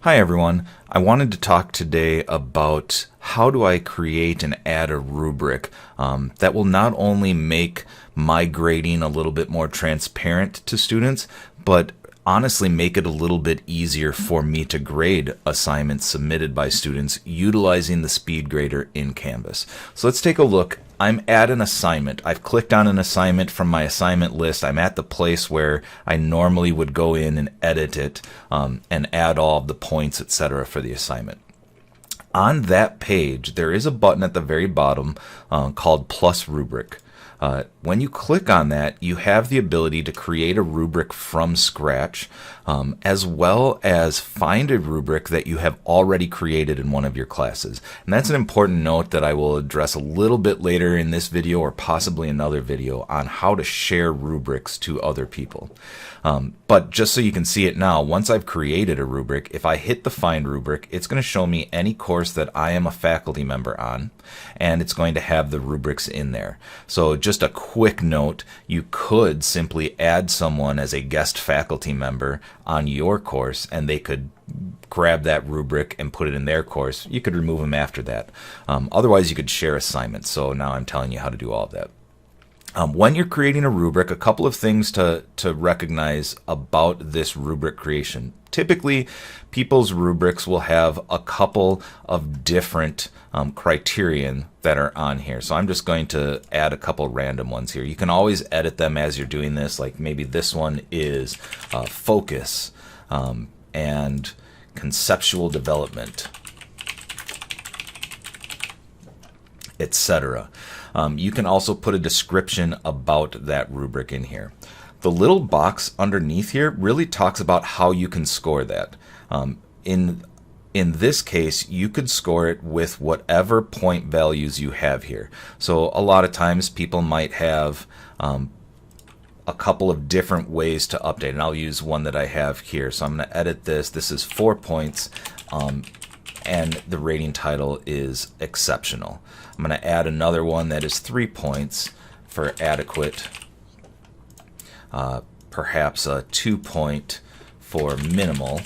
Hi everyone. I wanted to talk today about how do I create and add a rubric that will not only make my grading a little bit more transparent to students, but honestly make it a little bit easier for me to grade assignments submitted by students utilizing the speed grader in Canvas. So let's take a look. I'm at an assignment. I've clicked on an assignment from my assignment list. I'm at the place where I normally would go in and edit it and add all of the points, etc. for the assignment. On that page, there is a button at the very bottom called Plus Rubric. When you click on that, you have the ability to create a rubric from scratch, as well as find a rubric that you have already created in one of your classes. And that's an important note that I will address a little bit later in this video or possibly another video on how to share rubrics to other people. But just so you can see it now, once I've created a rubric, if I hit the Find Rubric, it's going to show me any course that I am a faculty member on, and it's going to have the rubrics in there. So just a quick note, you could simply add someone as a guest faculty member on your course, and they could grab that rubric and put it in their course. You could remove them after that. Otherwise, you could share assignments. So now I'm telling you how to do all of that. When you're creating a rubric, a couple of things to recognize about this rubric creation. Typically, people's rubrics will have a couple of different criterion that are on here. So I'm just going to add a couple random ones here. You can always edit them as you're doing this, like maybe this one is focus and conceptual development, etc. You can also put a description about that rubric in here. The little box underneath here really talks about how you can score that. In this case, you could score it with whatever point values you have here. So a lot of times people might have a couple of different ways to update, and I'll use one that I have here. So I'm going to edit this. This is 4 points. And the rating title is exceptional. I'm going to add another one that is 3 points for adequate, perhaps a 2 point for minimal.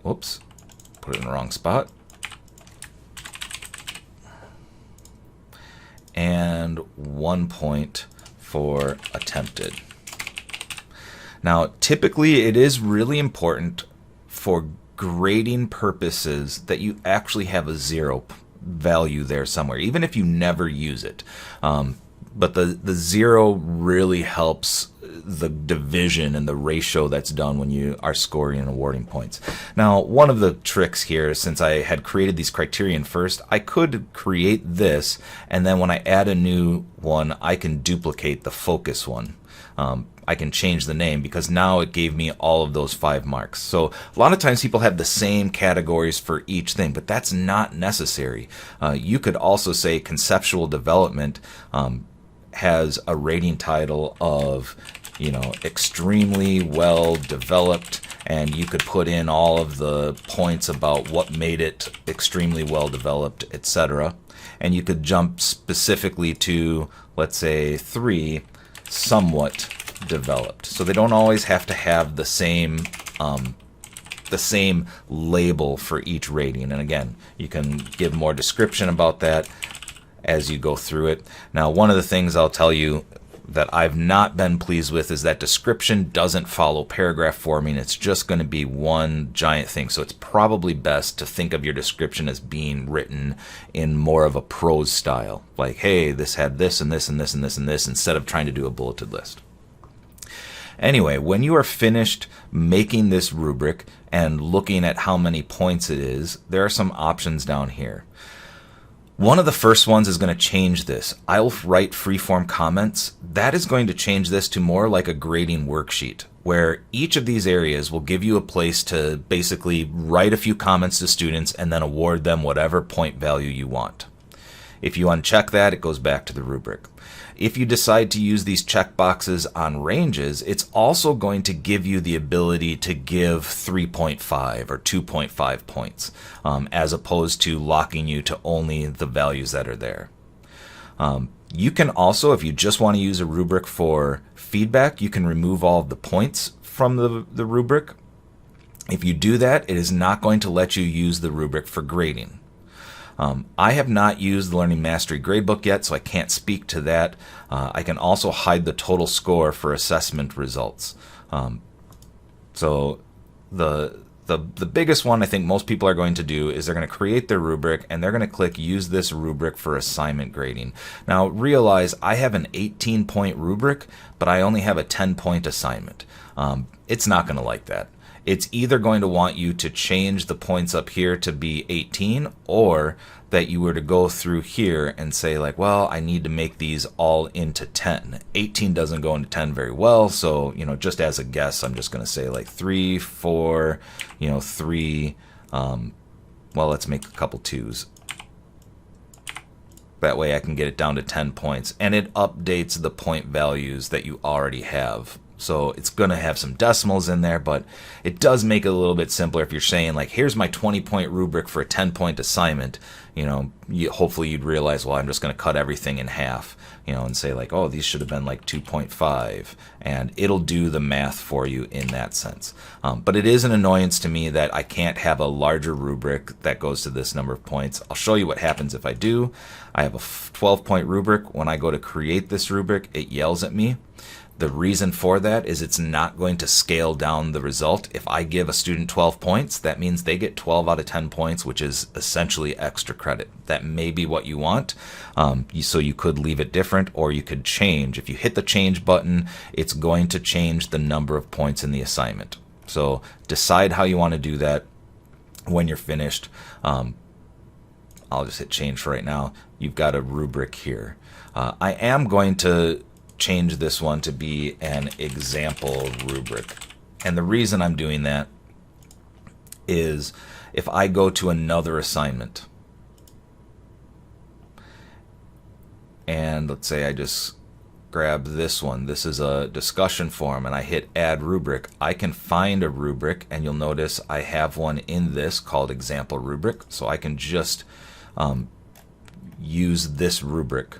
Whoops, put it in the wrong spot. And 1 point for attempted. Now, typically it is really important for grading purposes that you actually have a 0 value there somewhere, even if you never use it. But the 0 really helps the division and the ratio that's done when you are scoring and awarding points. Now, one of the tricks here, since I had created these criterion first, I could create this, and then when I add a new one, I can duplicate the focus one. I can change the name because now it gave me all of those 5 marks. So a lot of times people have the same categories for each thing, but that's not necessary. You could also say conceptual development has a rating title of, extremely well developed, and you could put in all of the points about what made it extremely well developed, etc. And you could jump specifically to, let's say, 3 somewhat developed. So they don't always have to have the same label for each rating. And again, you can give more description about that as you go through it. Now, one of the things I'll tell you that I've not been pleased with is that description doesn't follow paragraph forming. It's just going to be one giant thing. So it's probably best to think of your description as being written in more of a prose style. Like, hey, this had this and this and this and this and this, instead of trying to do a bulleted list. Anyway, when you are finished making this rubric and looking at how many points it is, there are some options down here. One of the first ones is going to change this. I'll write freeform comments. That is going to change this to more like a grading worksheet, where each of these areas will give you a place to basically write a few comments to students and then award them whatever point value you want. If you uncheck that, it goes back to the rubric. If you decide to use these checkboxes on ranges, it's also going to give you the ability to give 3.5 or 2.5 points, as opposed to locking you to only the values that are there. You can also, if you just want to use a rubric for feedback, you can remove all of the points from the rubric. If you do that, it is not going to let you use the rubric for grading. I have not used the Learning Mastery Gradebook yet, so I can't speak to that. I can also hide the total score for assessment results. So the biggest one I think most people are going to do is they're going to create their rubric and they're going to click use this rubric for assignment grading. Now realize I have an 18-point rubric, but I only have a 10-point assignment. It's not going to like that. It's either going to want you to change the points up here to be 18, or that you were to go through here and say like, well, I need to make these all into 10. 18 doesn't go into 10 very well, so just as a guess, I'm just going to say like 3, 4, 3. Well, let's make a couple 2s. That way I can get it down to 10 points, and it updates the point values that you already have. So it's going to have some decimals in there, but it does make it a little bit simpler if you're saying like, here's my 20-point rubric for a 10-point assignment. Hopefully you'd realize, well, I'm just going to cut everything in half, and say like, oh, these should have been like 2.5, and it'll do the math for you in that sense. But it is an annoyance to me that I can't have a larger rubric that goes to this number of points. I'll show you what happens if I do. I have a 12-point rubric. When I go to create this rubric, it yells at me. The reason for that is it's not going to scale down the result. If I give a student 12 points, that means they get 12 out of 10 points, which is essentially extra credit. That may be what you want. So you could leave it different, or you could change. If you hit the change button, it's going to change the number of points in the assignment. So decide how you want to do that when you're finished. I'll just hit change for right now. You've got a rubric here. I am going to change this one to be an example rubric. And the reason I'm doing that is if I go to another assignment, and let's say I just grab this one. This is a discussion forum, and I hit add rubric. I can find a rubric, and you'll notice I have one in this called example rubric. So I can just use this rubric,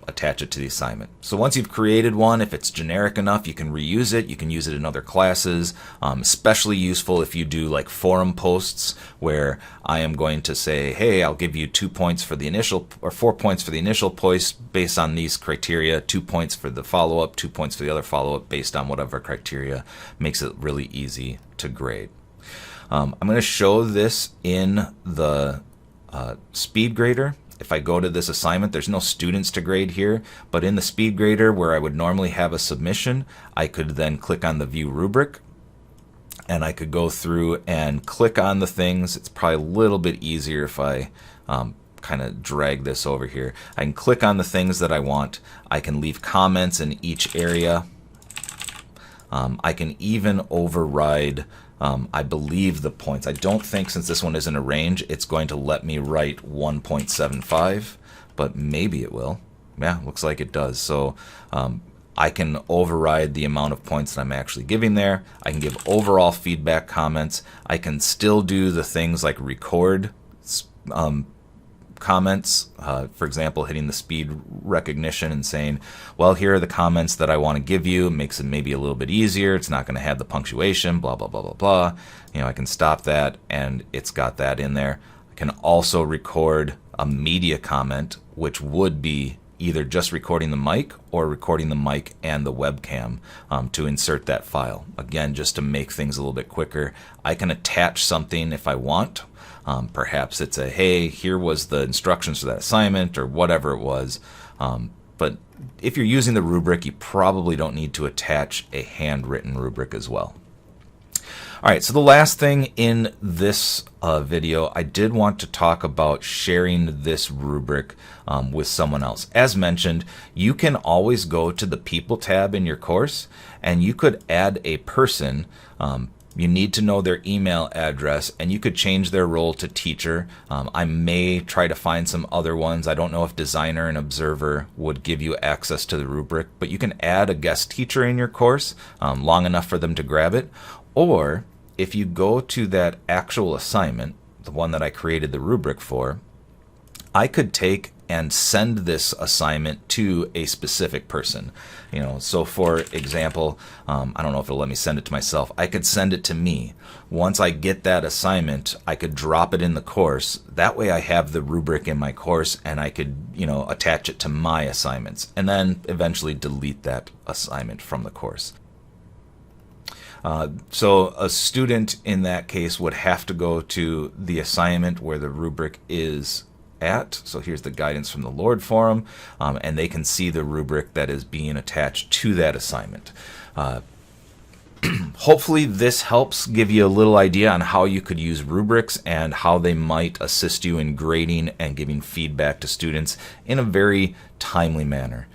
attach it to the assignment. So once you've created one, if it's generic enough, you can reuse it. You can use it in other classes. Especially useful if you do like forum posts where I am going to say, hey, I'll give you 2 points for the initial, or 4 points for the initial post based on these criteria, 2 points for the follow-up, 2 points for the other follow-up based on whatever criteria. Makes it really easy to grade. I'm going to show this in the speed grader. If I go to this assignment, there's no students to grade here, but in the speed grader where I would normally have a submission, I could then click on the view rubric, and I could go through and click on the things. It's probably a little bit easier if I kind of drag this over here. I can click on the things that I want. I can leave comments in each area. I can even override I believe the points. I don't think, since this one isn't a range, it's going to let me write 1.75, but maybe it will. Yeah, looks like it does. So I can override the amount of points that I'm actually giving there. I can give overall feedback comments. I can still do the things like record comments, for example, hitting the speed recognition and saying, well, here are the comments that I want to give you. It makes it maybe a little bit easier. It's not going to have the punctuation, blah, blah, blah, blah, blah. I can stop that, and it's got that in there. I can also record a media comment, which would be either just recording the mic or recording the mic and the webcam to insert that file. Again, just to make things a little bit quicker. I can attach something if I want. Perhaps it's a, hey, here was the instructions for that assignment, or whatever it was. But if you're using the rubric, you probably don't need to attach a handwritten rubric as well. All right, so the last thing in this video, I did want to talk about sharing this rubric with someone else. As mentioned, you can always go to the People tab in your course, and you could add a person. You need to know their email address, and you could change their role to teacher. I may try to find some other ones. I don't know if Designer and Observer would give you access to the rubric, but you can add a guest teacher in your course long enough for them to grab it. Or if you go to that actual assignment, the one that I created the rubric for, I could take and send this assignment to a specific person. So for example, I don't know if it'll let me send it to myself. I could send it to me. Once I get that assignment, I could drop it in the course. That way I have the rubric in my course, and I could, attach it to my assignments, and then eventually delete that assignment from the course. So a student in that case would have to go to the assignment where the rubric is at. So here's the guidance from the Lord Forum, and they can see the rubric that is being attached to that assignment. Hopefully this helps give you a little idea on how you could use rubrics and how they might assist you in grading and giving feedback to students in a very timely manner.